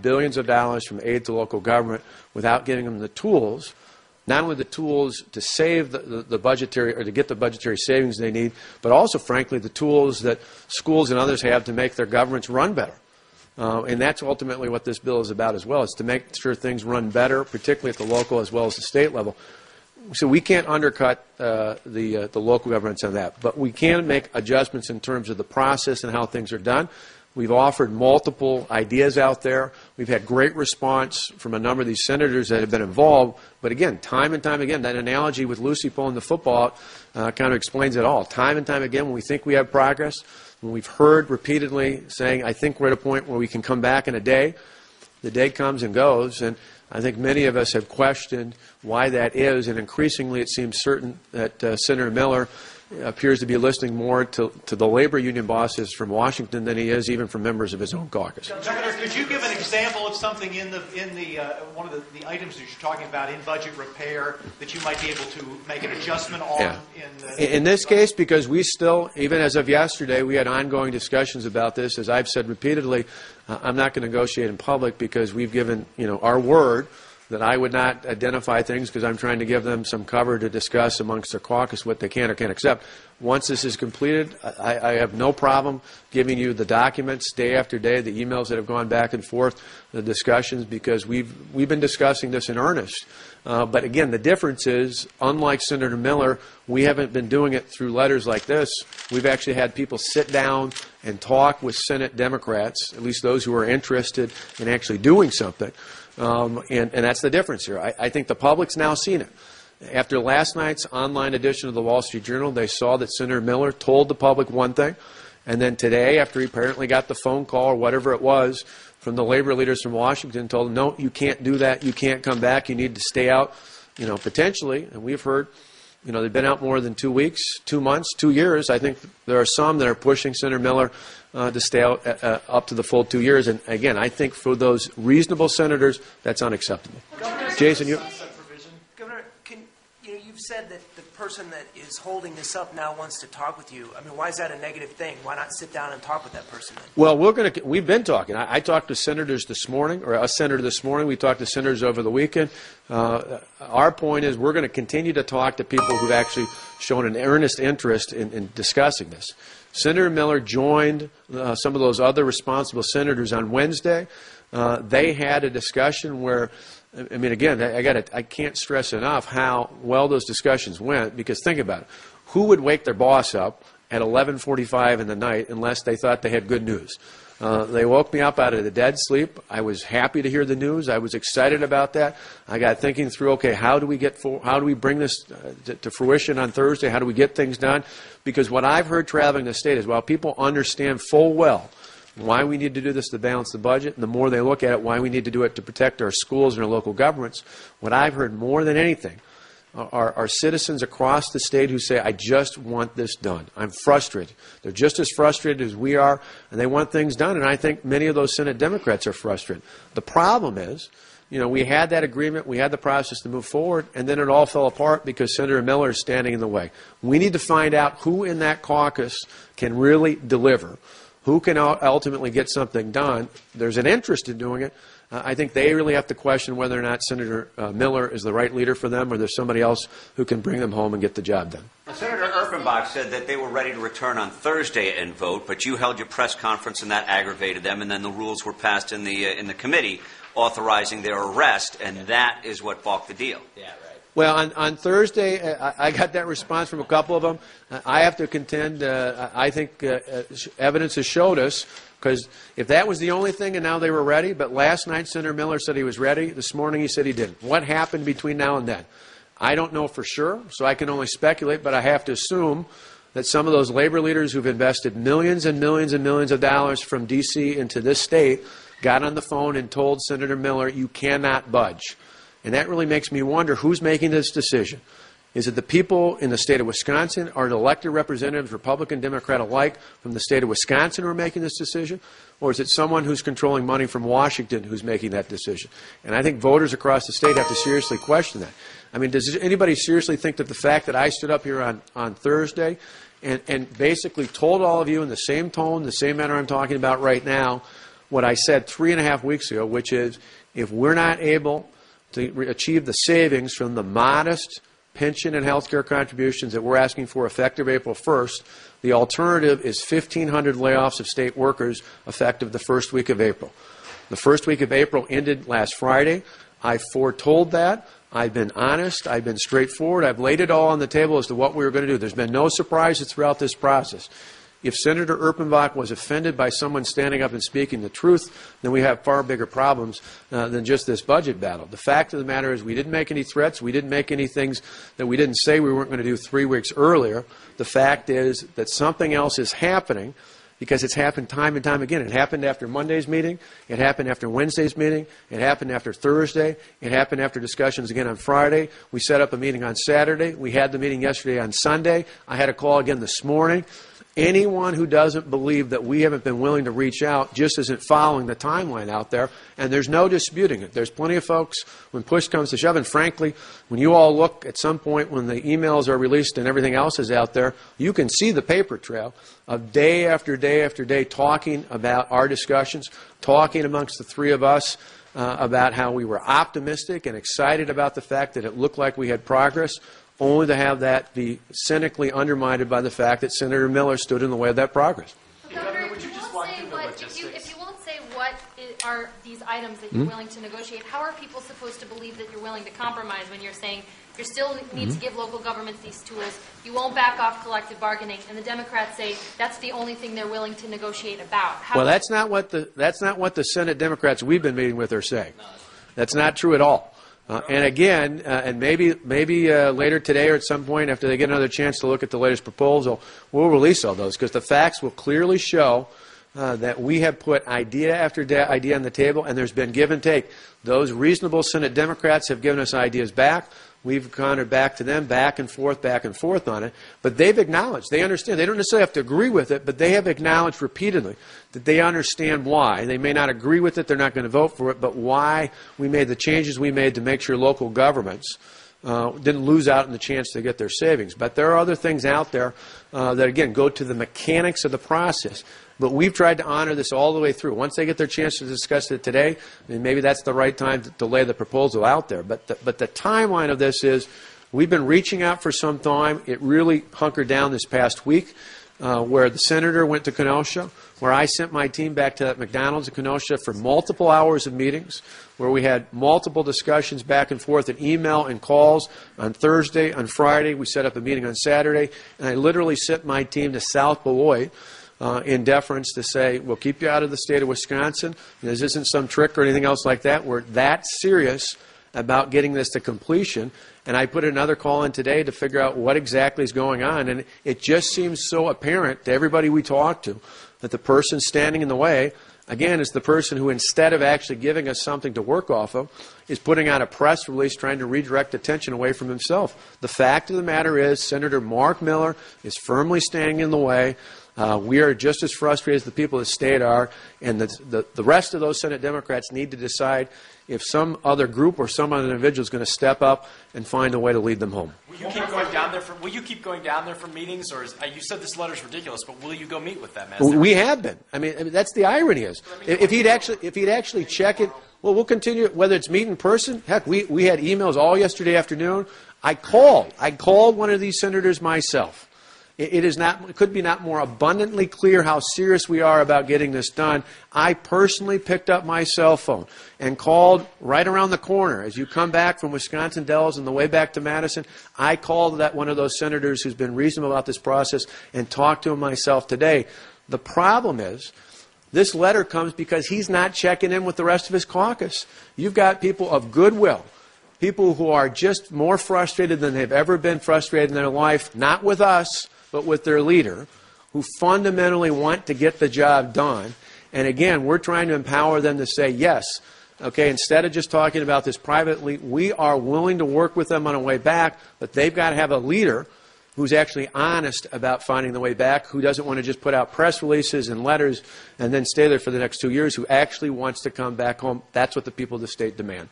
billions of dollars from aid to local government without giving them the tools, not only the tools to save the budgetary or to get the budgetary savings they need, but also, frankly, the tools that schools and others have to make their governments run better. And that's ultimately what this bill is about as well, is to make sure things run better, particularly at the local as well as the state level. So we can't undercut the local governments on that, but we can make adjustments in terms of the process and how things are done. We've offered multiple ideas out there. We've had great response from a number of these senators that have been involved. But again, time and time again, that analogy with Lucy pulling the football out kind of explains it all. Time and time again, when we think we have progress, when we've heard repeatedly saying, I think we're at a point where we can come back in a day, the day comes and goes. And I think many of us have questioned why that is, and increasingly it seems certain that Senator Miller appears to be listening more to the labor union bosses from Washington than he is even from members of his own caucus. Governor, could you give an example of something in one of the items that you're talking about in budget repair that you might be able to make an adjustment on? Yeah. In this case, because we still, even as of yesterday, we had ongoing discussions about this. As I've said repeatedly, I'm not going to negotiate in public because we've given our word that I would not identify things because I'm trying to give them some cover to discuss amongst their caucus what they can or can't accept. Once this is completed, I have no problem giving you the documents day after day, the emails that have gone back and forth, the discussions, because we've been discussing this in earnest. But again, the difference is, unlike Senator Miller, we haven't been doing it through letters like this. We've actually had people sit down and talk with Senate Democrats, at least those who are interested in actually doing something. And that's the difference here. I think the public's now seen it. After last night's online edition of the Wall Street Journal, they saw that Senator Miller told the public one thing, and then today, after he apparently got the phone call or whatever it was from the labor leaders from Washington, told him, no, you can't do that, you can't come back, you need to stay out, potentially. And we've heard, they've been out more than 2 weeks, 2 months, 2 years. I think there are some that are pushing Senator Miller to stay out up to the full 2 years. And again, I think for those reasonable senators, that's unacceptable. Jason, you. Governor, you've said that the person that is holding this up now wants to talk with you. I mean, why is that a negative thing? Why not sit down and talk with that person then? Well, we've been talking. I talked to senators this morning, or a senator this morning. We talked to senators over the weekend. Our point is we're going to continue to talk to people who've actually shown an earnest interest in discussing this. Senator Miller joined some of those other responsible senators on Wednesday. They had a discussion where, I mean, again, I can't stress enough how well those discussions went, because think about it. Who would wake their boss up at 11:45 in the night unless they thought they had good news? They woke me up out of the dead sleep. I was happy to hear the news. I was excited about that. I got thinking through, okay, how do we bring this to fruition on Thursday? How do we get things done? Because what I've heard traveling the state is, while people understand full well why we need to do this to balance the budget, and the more they look at it, why we need to do it to protect our schools and our local governments, what I've heard more than anything are citizens across the state who say, I just want this done. I'm frustrated. They're just as frustrated as we are, and they want things done. And I think many of those Senate Democrats are frustrated. The problem is, we had that agreement, we had the process to move forward, and then it all fell apart because Senator Miller is standing in the way. We need to find out who in that caucus can really deliver, who can ultimately get something done. There's an interest in doing it. I think they really have to question whether or not Senator Miller is the right leader for them, or there's somebody else who can bring them home and get the job done. Senator Erpenbach said that they were ready to return on Thursday and vote, but you held your press conference and that aggravated them, and then the rules were passed in the committee authorizing their arrest, and that is what balked the deal. Yeah, right. Well, on Thursday, I got that response from a couple of them. I have to contend, I think evidence has showed us, because if that was the only thing and now they were ready, but last night Senator Miller said he was ready. This morning he said he didn't. What happened between now and then? I don't know for sure, so I can only speculate, but I have to assume that some of those labor leaders who've invested millions and millions and millions of dollars from D.C. into this state got on the phone and told Senator Miller, you cannot budge. And that really makes me wonder who's making this decision. Is it the people in the state of Wisconsin, or the elected representatives, Republican, Democrat alike, from the state of Wisconsin who are making this decision? Or is it someone who's controlling money from Washington who's making that decision? And I think voters across the state have to seriously question that. I mean, does anybody seriously think that the fact that I stood up here on Thursday and basically told all of you in the same tone, the same manner I'm talking about right now, what I said 3.5 weeks ago, which is if we're not able to achieve the savings from the modest pension and health care contributions that we're asking for effective April 1st, the alternative is 1,500 layoffs of state workers effective the first week of April. The first week of April ended last Friday. I foretold that. I've been honest. I've been straightforward. I've laid it all on the table as to what we were going to do. There's been no surprises throughout this process. If Senator Erpenbach was offended by someone standing up and speaking the truth, then we have far bigger problems than just this budget battle. The fact of the matter is we didn't make any threats. We didn't make any things that we didn't say we weren't going to do 3 weeks earlier. The fact is that something else is happening because it's happened time and time again. It happened after Monday's meeting. It happened after Wednesday's meeting. It happened after Thursday. It happened after discussions again on Friday. We set up a meeting on Saturday. We had the meeting yesterday on Sunday. I had a call again this morning. Anyone who doesn't believe that we haven't been willing to reach out just isn't following the timeline out there, and there's no disputing it. There's plenty of folks, when push comes to shove, and frankly, when you all look at some point when the emails are released and everything else is out there, you can see the paper trail of day after day after day talking about our discussions, talking amongst the three of us about how we were optimistic and excited about the fact that it looked like we had progress, only to have that be cynically undermined by the fact that Senator Miller stood in the way of that progress. Governor, if you won't say what are these items that you're willing to negotiate, how are people supposed to believe that you're willing to compromise when you're saying you still need to give local governments these tools, you won't back off collective bargaining, and the Democrats say that's the only thing they're willing to negotiate about? Well, that's not what the Senate Democrats we've been meeting with are saying. That's not true at all. And again, and maybe later today or at some point after they get another chance to look at the latest proposal, we'll release all those because the facts will clearly show that we have put idea after idea on the table and there's been give and take. Those reasonable Senate Democrats have given us ideas back. We've gone back to them, back and forth on it. But they've acknowledged, they understand. They don't necessarily have to agree with it, but they have acknowledged repeatedly that they understand why. They may not agree with it, they're not going to vote for it, but why we made the changes we made to make sure local governments didn't lose out on the chance to get their savings. But there are other things out there that, again, go to the mechanics of the process. But we've tried to honor this all the way through. Once they get their chance to discuss it today, then maybe that's the right time to lay the proposal out there. But the timeline of this is we've been reaching out for some time. It really hunkered down this past week where the senator went to Kenosha, where I sent my team back to that McDonald's in Kenosha for multiple hours of meetings, where we had multiple discussions back and forth in email and calls on Thursday, on Friday. We set up a meeting on Saturday, and I literally sent my team to South Beloit in deference to say, we'll keep you out of the state of Wisconsin. This isn't some trick or anything else like that. We're that serious about getting this to completion. And I put another call in today to figure out what exactly is going on. And it just seems so apparent to everybody we talk to that the person standing in the way, again, is the person who, instead of actually giving us something to work off of, is putting out a press release trying to redirect attention away from himself. The fact of the matter is Senator Mark Miller is firmly standing in the way. We are just as frustrated as the people of the state are, and the rest of those Senate Democrats need to decide if some other group or some other individual is going to step up and find a way to lead them home. Will you keep going down there for meetings, or you said this letter is ridiculous, but will you go meet with them? We have been. I mean, that's the irony is if he'd actually check it. Well, we'll continue whether it's meet in person. Heck, we had emails all yesterday afternoon. I called one of these senators myself. It could be not more abundantly clear how serious we are about getting this done. I personally picked up my cell phone and called right around the corner as you come back from Wisconsin Dells on the way back to Madison. I called that one of those senators who's been reasonable about this process and talked to him myself today. The problem is this letter comes because he's not checking in with the rest of his caucus. You've got people of goodwill, people who are just more frustrated than they've ever been frustrated in their life, not with us, but with their leader, who fundamentally want to get the job done. And again, we're trying to empower them to say, yes, okay, instead of just talking about this privately, we are willing to work with them on a way back, but they've got to have a leader who's actually honest about finding the way back, who doesn't want to just put out press releases and letters and then stay there for the next 2 years, who actually wants to come back home. That's what the people of the state demand.